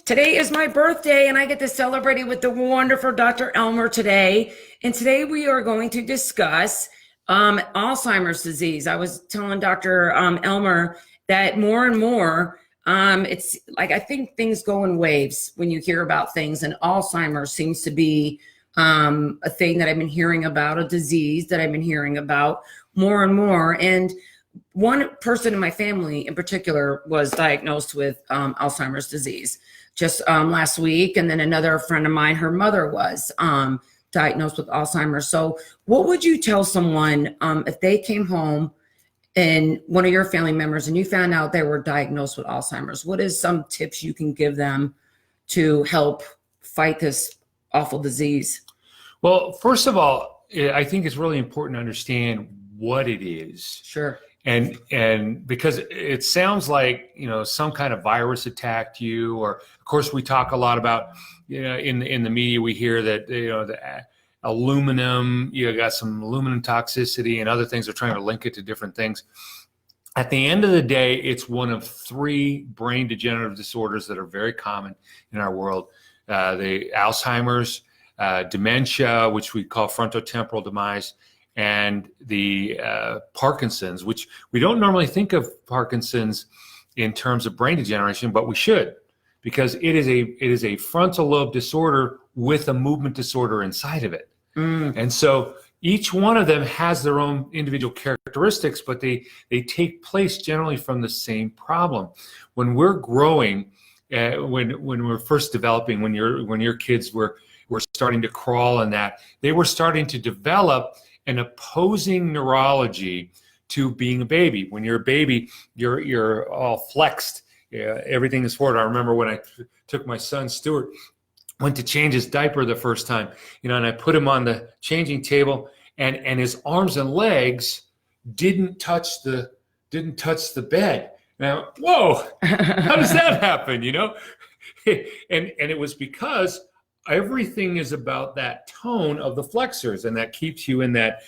Today is my birthday, and I get to celebrate it with the wonderful Dr. Elmer today. And today we are going to discuss Alzheimer's disease. I was telling Dr. Elmer that more and more, it's like I think things go in waves when you hear about things, and Alzheimer's seems to be a thing that I've been hearing about, a disease that I've been hearing about more and more. And one person in my family in particular was diagnosed with Alzheimer's disease just last week. And then another friend of mine, her mother was diagnosed with Alzheimer's. So what would you tell someone if they came home and one of your family members and you found out they were diagnosed with Alzheimer's? What is some tips you can give them to help fight this awful disease? Well, first of all, I think it's really important to understand what it is. Sure. And because it sounds like, some kind of virus attacked you, or of course we talk a lot about, in the media we hear that, the aluminum, you got some aluminum toxicity and other things. They're trying to link it to different things. At the end of the day, it's one of three brain degenerative disorders that are very common in our world. The Alzheimer's, dementia, which we call frontotemporal demise, and the Parkinson's, which we don't normally think of Parkinson's in terms of brain degeneration, but we should, because it is a frontal lobe disorder with a movement disorder inside of it. And so each one of them has their own individual characteristics, but they take place generally from the same problem. When we're growing, when we're first developing, when your kids were starting to crawl and that, they were starting to develop an opposing neurology to being a baby. When you're a baby, you're all flexed. Everything is forward. I remember when I took my son Stuart, went to change his diaper the first time, and I put him on the changing table, and his arms and legs didn't touch the bed. Now, whoa, how does that happen? And it was because everything is about that tone of the flexors, and that keeps you in that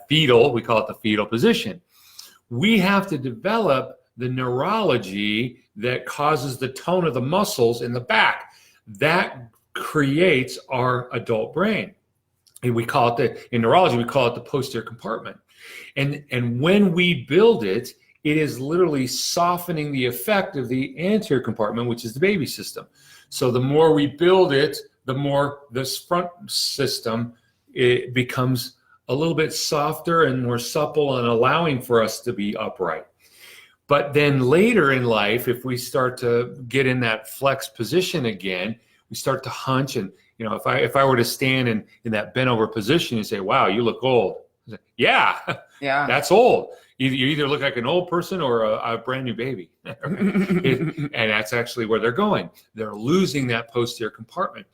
fetal, we call it the fetal position. We have to develop the neurology that causes the tone of the muscles in the back. That creates our adult brain. And we call it in neurology, we call it the posterior compartment. And when we build it, it is literally softening the effect of the anterior compartment, which is the baby system. So the more we build it, the more this front system, it becomes a little bit softer and more supple and allowing for us to be upright. But then later in life, if we start to get in that flex position again, we start to hunch. And, if I were to stand in that bent over position and say, wow, you look old. Yeah, that's old. You either look like an old person or a brand new baby. And that's actually where they're going. They're losing that posterior compartment.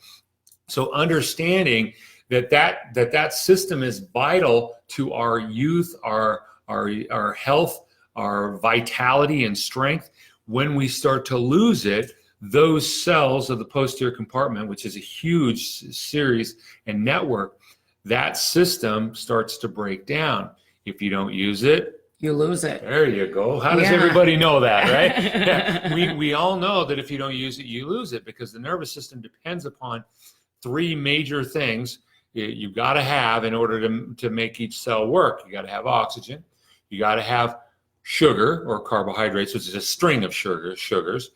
So understanding that system is vital to our youth, our health, our vitality and strength. When we start to lose it, those cells of the posterior compartment, which is a huge series and network, that system starts to break down. If you don't use it, you lose it. There you go. How does everybody know that, right? We all know that if you don't use it, you lose it, because the nervous system depends upon three major things you've got to have in order to make each cell work. You got to have oxygen. You got to have sugar or carbohydrates, which is a string of sugars.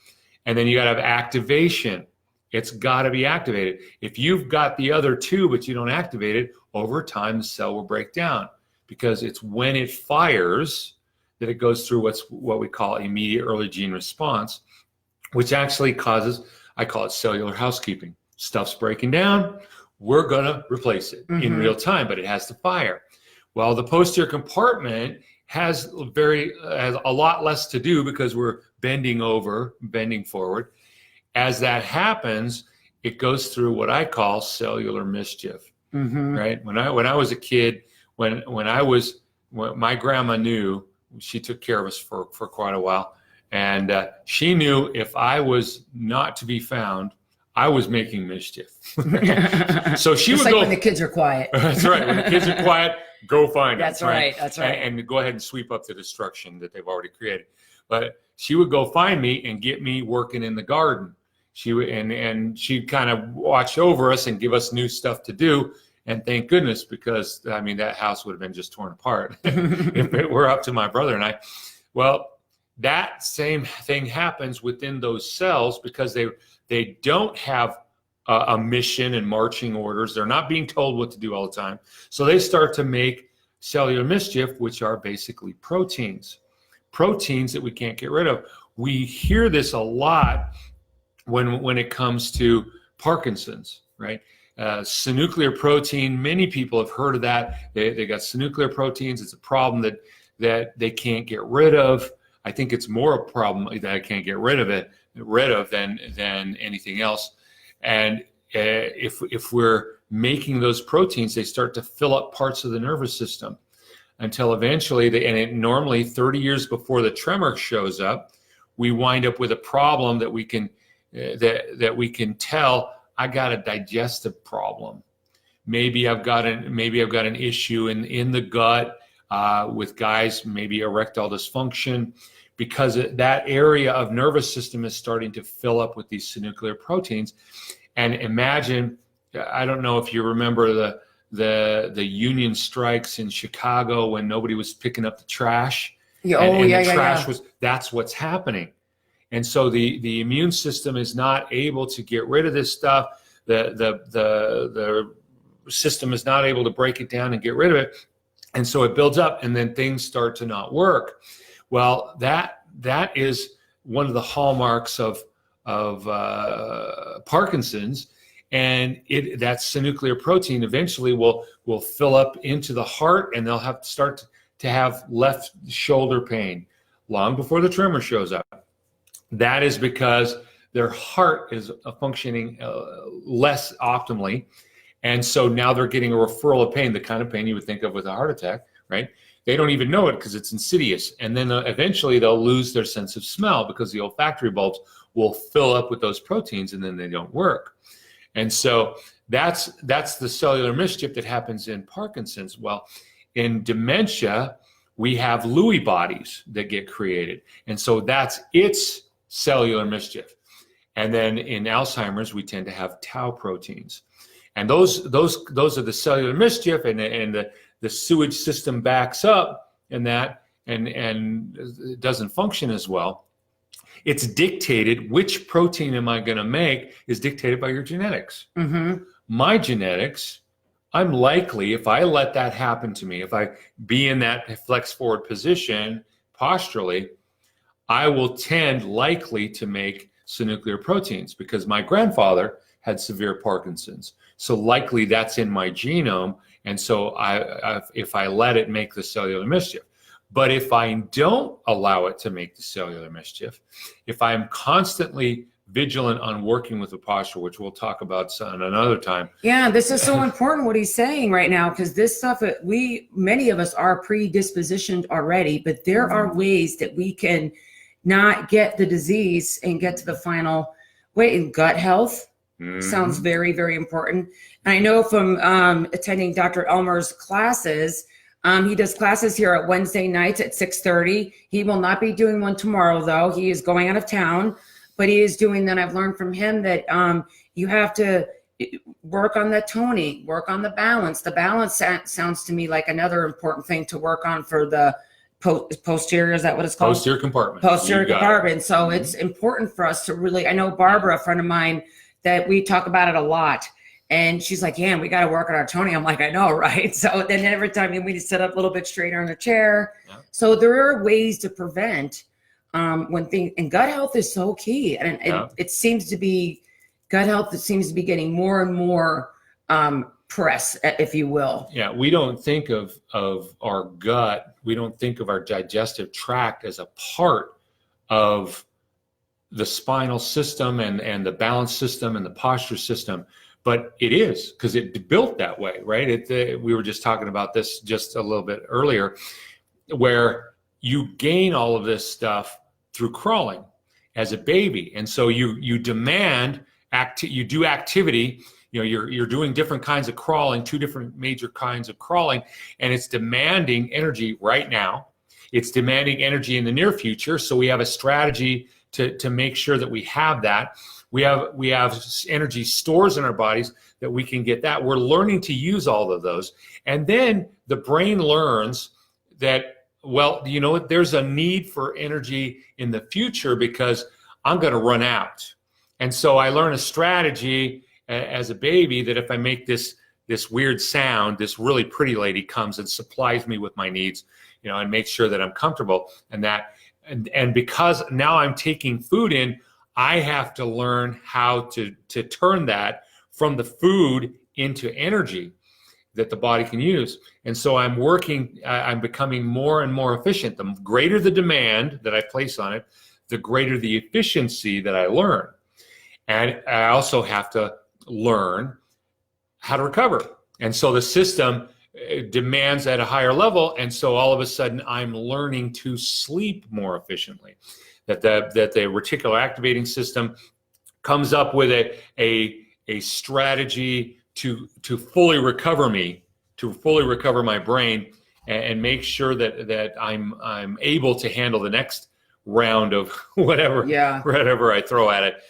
And then you got to have activation. It's got to be activated. If you've got the other two, but you don't activate it, over time the cell will break down, because it's when it fires that it goes through what we call immediate early gene response, which actually causes, I call it cellular housekeeping. Stuff's breaking down, we're going to replace it in real time, but it has to fire. Well, the posterior compartment has a lot less to do, because we're bending forward. As that happens, it goes through what I call cellular mischief, right? When I was a kid, when my grandma knew, she took care of us for quite a while, and she knew if I was not to be found, I was making mischief. So she would go when the kids are quiet. That's right. When the kids are quiet, go find them. That's right. That's right. And go ahead and sweep up the destruction that they've already created. But she would go find me and get me working in the garden. and she'd kind of watch over us and give us new stuff to do. And thank goodness, because I mean, that house would have been just torn apart if it were up to my brother and I. Well, that same thing happens within those cells because they don't have a mission and marching orders. They're not being told what to do all the time. So they start to make cellular mischief, which are basically proteins that we can't get rid of. We hear this a lot when it comes to Parkinson's, right? Synuclear protein, many people have heard of that. They got synuclear proteins. It's a problem that they can't get rid of. I think it's more a problem that I can't get rid of than anything else. And if we're making those proteins, they start to fill up parts of the nervous system until eventually, normally 30 years before the tremor shows up, we wind up with a problem that we can tell, I got a digestive problem. Maybe I've got an issue in the gut with guys, maybe erectile dysfunction, because that area of nervous system is starting to fill up with these synuclear proteins. And imagine, I don't know if you remember the union strikes in Chicago when nobody was picking up the trash. That's what's happening. And so the immune system is not able to get rid of this stuff. The system is not able to break it down and get rid of it. And so it builds up, and then things start to not work. Well, that is one of the hallmarks of Parkinson's, and that synuclear protein eventually will fill up into the heart, and they'll have to start to have left shoulder pain long before the tremor shows up. That is because their heart is functioning less optimally, and so now they're getting a referral of pain, the kind of pain you would think of with a heart attack, right? They don't even know it because it's insidious. And then eventually they'll lose their sense of smell because the olfactory bulbs will fill up with those proteins, and then they don't work. And so that's the cellular mischief that happens in Parkinson's. Well, in dementia, we have Lewy bodies that get created. And so that's its cellular mischief. And then in Alzheimer's, we tend to have tau proteins. And those are the cellular mischief, and the sewage system backs up, and it doesn't function as well. It's dictated, which protein am I going to make is dictated by your genetics. Mm-hmm. My genetics, I'm likely, if I let that happen to me, if I be in that flex forward position posturally, I will tend likely to make synuclear proteins because my grandfather had severe Parkinson's. So likely that's in my genome. And so if I let it make the cellular mischief. But if I don't allow it to make the cellular mischief, if I'm constantly vigilant on working with the posture, which we'll talk about on another time. Yeah, this is so important what he's saying right now, because this stuff, many of us are predispositioned already, but there are ways that we can not get the disease and get to the final way. And gut health sounds very, very important. And I know from attending Dr. Elmer's classes, he does classes here at Wednesday nights at 6:30. He will not be doing one tomorrow, though. He is going out of town, but he is doing that. I've learned from him that you have to work on the toning, work on the balance. The balance sounds to me like another important thing to work on for the posterior. Is that what it's called? Posterior compartment. Posterior compartment. So it's important for us to really, I know Barbara, a friend of mine, that we talk about it a lot. And she's like, yeah, we got to work on our toning. I'm like, I know, right? So then every time we need to sit up a little bit straighter in the chair. Yeah. So there are ways to prevent and gut health is so key. And it seems to be, gut health seems to be getting more and more press, if you will. Yeah, we don't think of our gut, we don't think of our digestive tract as a part of the spinal system and the balance system and the posture system. But it is, because it's built that way, right? We were just talking about this just a little bit earlier, where you gain all of this stuff through crawling as a baby. And so you demand, you do activity, you're doing different kinds of crawling, 2 different major kinds of crawling, and it's demanding energy right now. It's demanding energy in the near future. So we have a strategy to make sure that we have that. We have energy stores in our bodies that we can get that. We're learning to use all of those. And then the brain learns that, well, you know what, there's a need for energy in the future because I'm going to run out. And so I learn a strategy as a baby that if I make this weird sound, this really pretty lady comes and supplies me with my needs, you know, and makes sure that I'm comfortable. And because now I'm taking food in, I have to learn how to turn that from the food into energy that the body can use. And so I'm becoming more and more efficient. The greater the demand that I place on it, the greater the efficiency that I learn. And I also have to learn how to recover. And so the system demands at a higher level. And so all of a sudden I'm learning to sleep more efficiently. That the reticular activating system comes up with a strategy to fully recover me, to fully recover my brain, and make sure that I'm able to handle the next round of whatever I throw at it,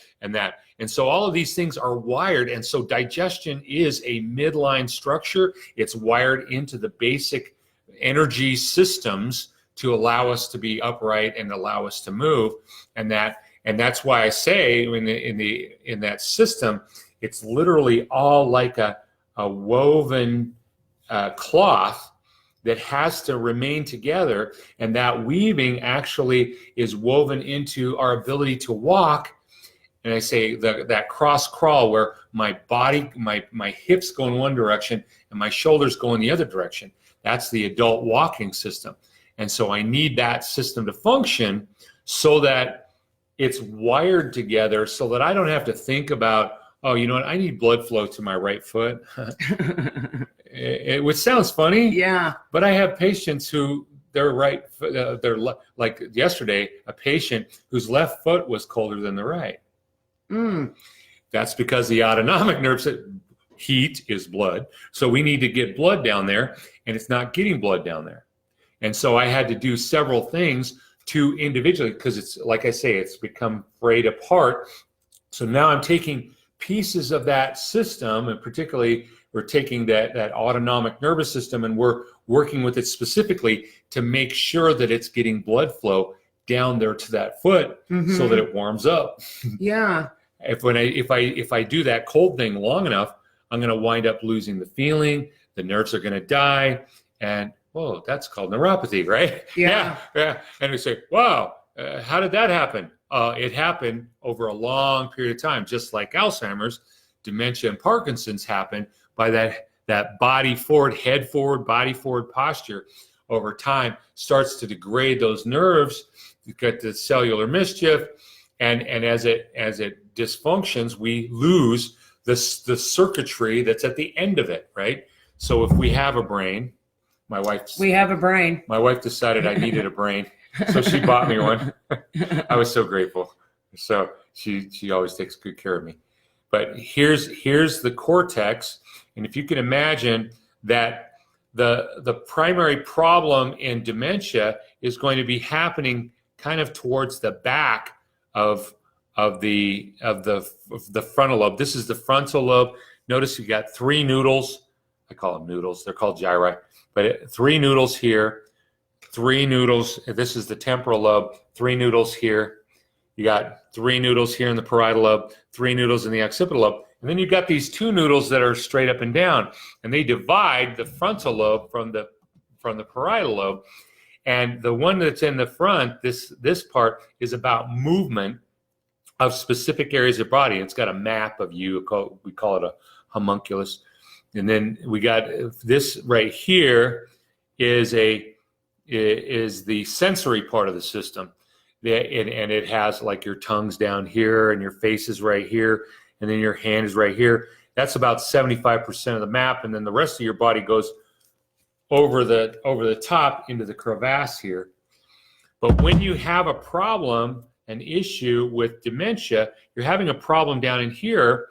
and so all of these things are wired. And so digestion is a midline structure. It's wired into the basic energy systems to allow us to be upright and allow us to move. And that's why I say in that system, it's literally all like a woven cloth that has to remain together. And that weaving actually is woven into our ability to walk. And I say that cross crawl where my body, my hips go in one direction and my shoulders go in the other direction. That's the adult walking system. And so I need that system to function so that it's wired together so that I don't have to think about, oh, you know what, I need blood flow to my right foot. Which sounds funny. Yeah. But I have patients who like yesterday, a patient whose left foot was colder than the right. That's because the autonomic nerve system, heat is blood. So we need to get blood down there, and it's not getting blood down there. And so I had to do several things to individually, because it's, like I say, it's become frayed apart. So now I'm taking pieces of that system, and particularly we're taking that autonomic nervous system, and we're working with it specifically to make sure that it's getting blood flow down there to that foot so that it warms up. Yeah. If I do that cold thing long enough, I'm going to wind up losing the feeling. The nerves are going to die, and whoa, that's called neuropathy, right? Yeah. And we say, wow, how did that happen? It happened over a long period of time, just like Alzheimer's, dementia, and Parkinson's happen by that body forward, head forward, body forward posture over time starts to degrade those nerves. You get the cellular mischief, and as it dysfunctions, we lose the circuitry that's at the end of it, right? So if we have a brain, my wife decided I needed a brain, so she bought me one. I was so grateful. So she always takes good care of me. But here's the cortex, and if you can imagine that the primary problem in dementia is going to be happening kind of towards the back of the frontal lobe. This is the frontal lobe. Notice you got three noodles. I call them noodles. They're called gyri. But three noodles here, three noodles. This is the temporal lobe. Three noodles here. You got three noodles here in the parietal lobe. Three noodles in the occipital lobe. And then you've got these two noodles that are straight up and down, and they divide the frontal lobe from the parietal lobe. And the one that's in the front, this part is about movement of specific areas of body. It's got a map of you. We call it a homunculus. And then we got this right here is the sensory part of the system. And it has like your tongue's down here and your face is right here. And then your hand is right here. That's about 75% of the map. And then the rest of your body goes over the top into the crevasse here. But when you have a problem, an issue with dementia, you're having a problem down in here.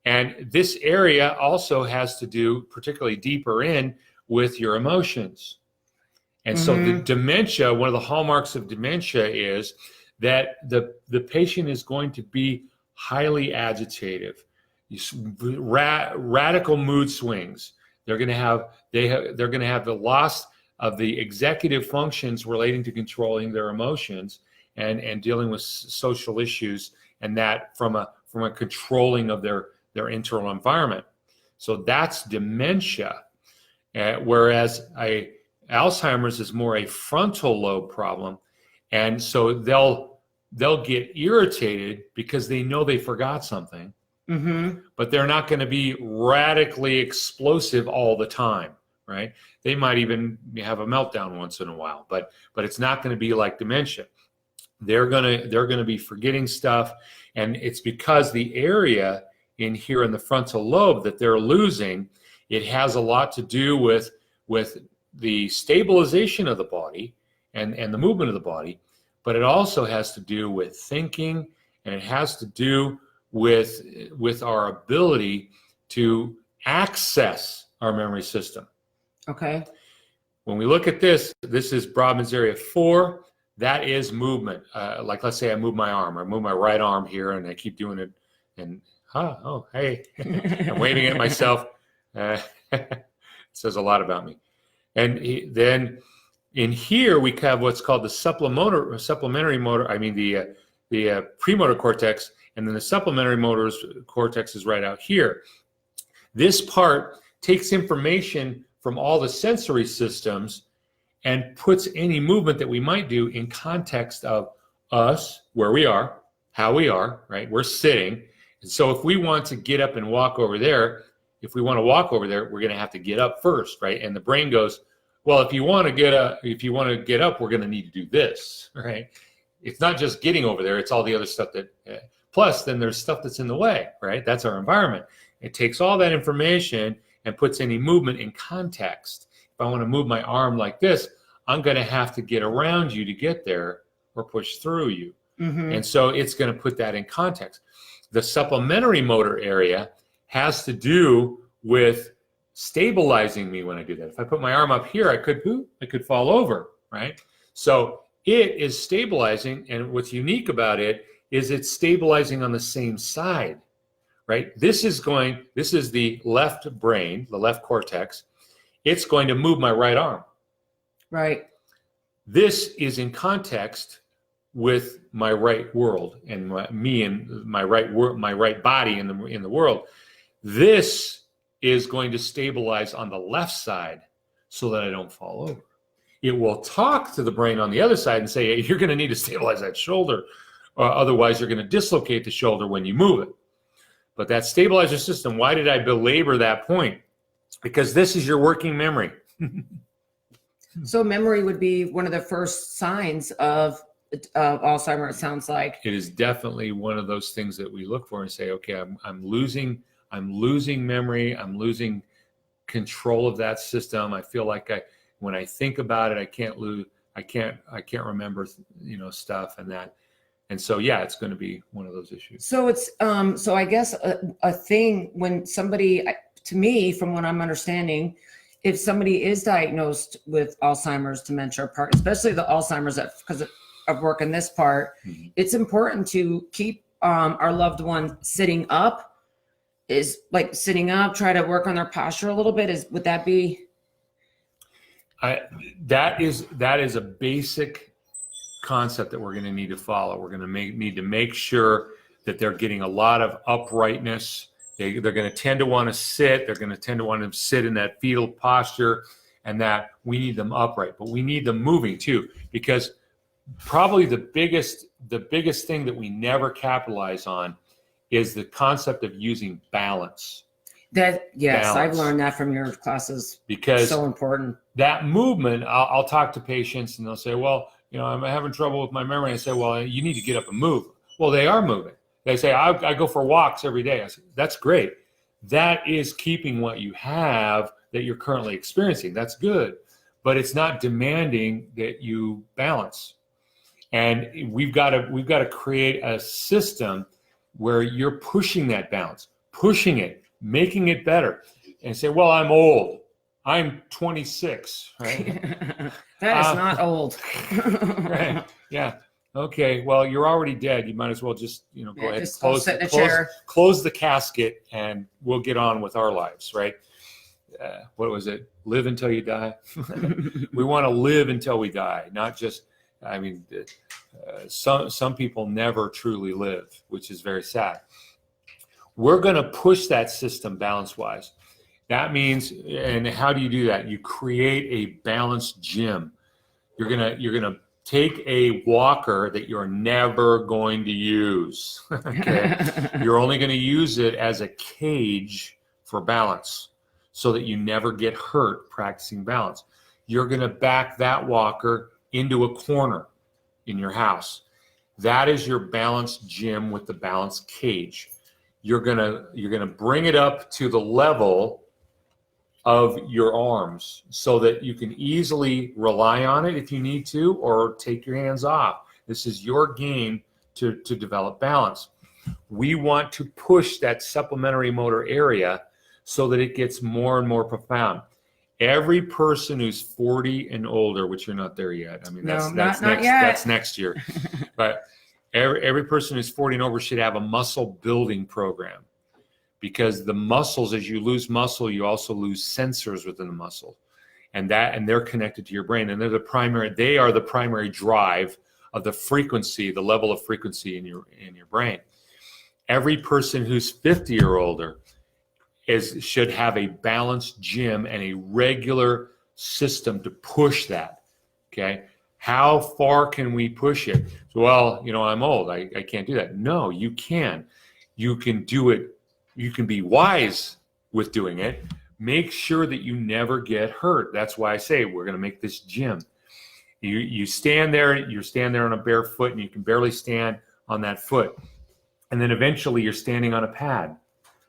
And this area also has to do, particularly deeper in, with your emotions. And so the dementia, one of the hallmarks of dementia is that the patient is going to be highly agitative, radical mood swings. They're going to have the loss of the executive functions relating to controlling their emotions and dealing with social issues, and that from a controlling of their internal environment. So that's dementia. Whereas Alzheimer's is more a frontal lobe problem, and so they'll get irritated because they know they forgot something, but they're not going to be radically explosive all the time, right? They might even have a meltdown once in a while, but it's not going to be like dementia. They're gonna be forgetting stuff, and it's because the area in here in the frontal lobe that they're losing. It has a lot to do with the stabilization of the body and the movement of the body, but it also has to do with thinking, and it has to do with our ability to access our memory system. Okay. When we look at this is Brodmann's area 4. That is movement. Like, let's say I move my arm. I move my right arm here, and I keep doing it, and hey, I'm waving at myself. It says a lot about me. And then in here we have what's called the supplementary motor. I mean the premotor cortex, and then the supplementary motor cortex is right out here. This part takes information from all the sensory systems and puts any movement that we might do in context of us, where we are, how we are, right? We're sitting. And so if we want to get up and walk over there, we're going to have to get up first, right? And the brain goes, well, if you want to get up, we're going to need to do this, right? It's not just getting over there. It's all the other stuff plus then there's stuff that's in the way, right? That's our environment. It takes all that information and puts any movement in context. If I want to move my arm like this, I'm going to have to get around you to get there or push through you. And so it's going to put that in context. The supplementary motor area has to do with stabilizing me when I do that. If I put my arm up here, I could fall over, right? So it is stabilizing, and what's unique about it is it's stabilizing on the same side, right? This is the left brain, the left cortex. It's going to move my right arm. Right. This is in context with my right world and my right body in the world. This is going to stabilize on the left side so that I don't fall over. It will talk to the brain on the other side and say, hey, you're going to need to stabilize that shoulder, or otherwise you're going to dislocate the shoulder when you move it. But that stabilizer system, why did I belabor that point? Because this is your working memory. So memory would be one of the first signs of Alzheimer's, it sounds like. It is definitely one of those things that we look for and say, okay, I'm losing memory. I'm losing control of that system. I feel like when I think about it, I can't remember, stuff and that. And so, yeah, it's going to be one of those issues. So it's, so I guess a thing when somebody, to me, from what I'm understanding, if somebody is diagnosed with Alzheimer's, dementia, especially the Alzheimer's, because of work in this part, it's important to keep our loved one sitting up. Try to work on their posture a little bit. Would that be? That is a basic concept that we're going to need to follow. We're going to need to make sure that they're getting a lot of uprightness. They're going to tend to want to sit. They're going to tend to want to sit in that fetal posture, and that we need them upright, but we need them moving too, because probably the biggest thing that we never capitalize on is the concept of using balance. Yes, balance. I've learned that from your classes. Because so important. That movement, I'll talk to patients and they'll say, well, I'm having trouble with my memory. I say, well, you need to get up and move. Well, they are moving. They say, I go for walks every day. I say, that's great. That is keeping what you have that you're currently experiencing. That's good. But it's not demanding that you balance. And we've got to create a system where you're pushing that balance, pushing it, making it better. And say, well, I'm old. I'm 26, right? That is not old. Right. Yeah. Okay, well, you're already dead. You might as well just, go ahead and Just go sit in a close, chair. close the casket, and we'll get on with our lives, right? What was it? Live until you die. We want to live until we die, not just. I mean, some people never truly live, which is very sad. We're going to push that system balance-wise. That means, and how do you do that? You create a balanced gym. You're gonna take a walker that you're never going to use. Okay, you're only going to use it as a cage for balance, so that you never get hurt practicing balance. You're going to back that walker into a corner in your house. That is your balance gym with the balance cage. You're gonna bring it up to the level of your arms so that you can easily rely on it if you need to, or take your hands off. This is your game to develop balance. We want to push that supplementary motor area so that it gets more and more profound. Every person who's 40 and older, which you're not there yet. I mean, that's next year. But every person who's 40 and over should have a muscle building program, because the muscles, as you lose muscle, you also lose sensors within the muscle, and they're connected to your brain, and they are the primary drive of the frequency, the level of frequency in your brain. Every person who's 50 or older should have a balanced gym and a regular system to push that. Okay. How far can we push it? Well, I'm old. I can't do that. No, you can. You can do it. You can be wise with doing it. Make sure that you never get hurt. That's why I say we're going to make this gym. You stand there. You're standing there on a bare foot, and you can barely stand on that foot. And then eventually you're standing on a pad.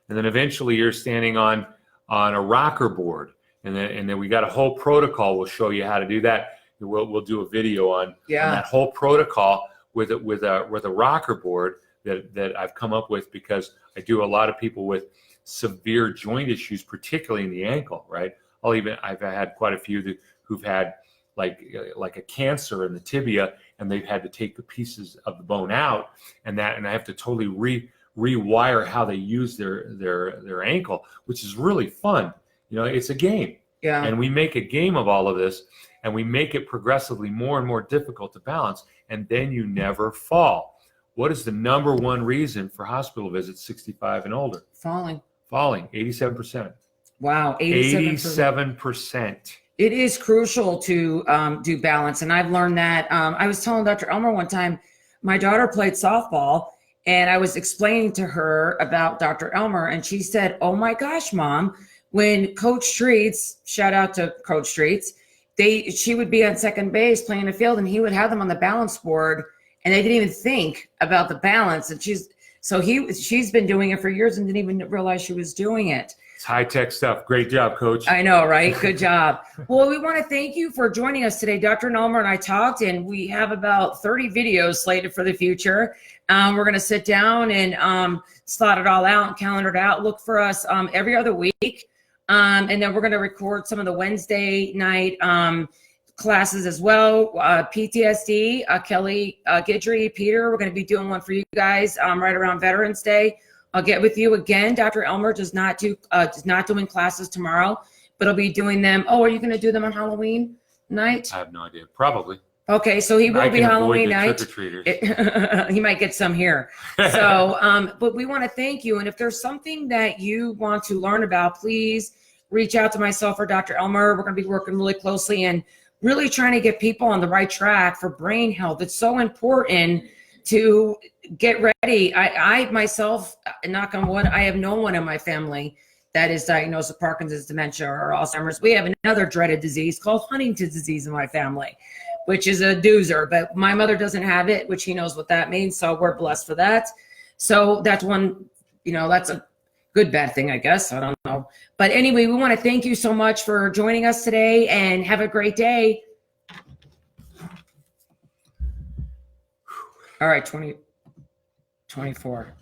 And then eventually you're standing on a rocker board. And then we got a whole protocol. We'll show you how to do that. We'll do a video on that whole protocol with a rocker board that I've come up with, because I do a lot of people with severe joint issues, particularly in the ankle, right? I've had quite a few who've had like a cancer in the tibia, and they've had to take the pieces of the bone out, and I have to totally rewire how they use their ankle, which is really fun. It's a game. Yeah. And we make a game of all of this, and we make it progressively more and more difficult to balance, and then you never fall. What is the number one reason for hospital visits 65 and older? Falling, 87%. Wow, 87%. It is crucial to do balance, and I've learned that. I was telling Dr. Elmer one time, my daughter played softball, and I was explaining to her about Dr. Elmer, and she said, "Oh my gosh, Mom, when Coach Streets, shout out to Coach Streets, she would be on second base playing the field, and he would have them on the balance board, and they didn't even think about the balance." And she's been doing it for years and didn't even realize she was doing it. It's high-tech stuff. Great job, Coach. I know, right? Good job. Well, we want to thank you for joining us today. Dr. Elmer and I talked, and we have about 30 videos slated for the future. We're going to sit down and slot it all out and calendar it out. Look for us every other week. And then we're going to record some of the Wednesday night classes as well. PTSD, Kelly Guidry, Peter, we're going to be doing one for you guys right around Veterans Day. I'll get with you again. Dr. Elmer does not doing classes tomorrow, but he'll be doing them. Oh, are you going to do them on Halloween night? I have no idea. Probably. Okay, so he will be Halloween night. He might get some here. So, but we want to thank you. And if there's something that you want to learn about, please reach out to myself or Dr. Elmer. We're going to be working really closely and really trying to get people on the right track for brain health. It's so important to get ready. I myself, knock on wood, I have no one in my family that is diagnosed with Parkinson's, dementia, or Alzheimer's. We have another dreaded disease called Huntington's disease in my family, which is a doozer, but my mother doesn't have it, which he knows what that means. So we're blessed for that. So that's one, that's a good, bad thing, I guess. I don't know. But anyway, we want to thank you so much for joining us today, and have a great day. All right, 24.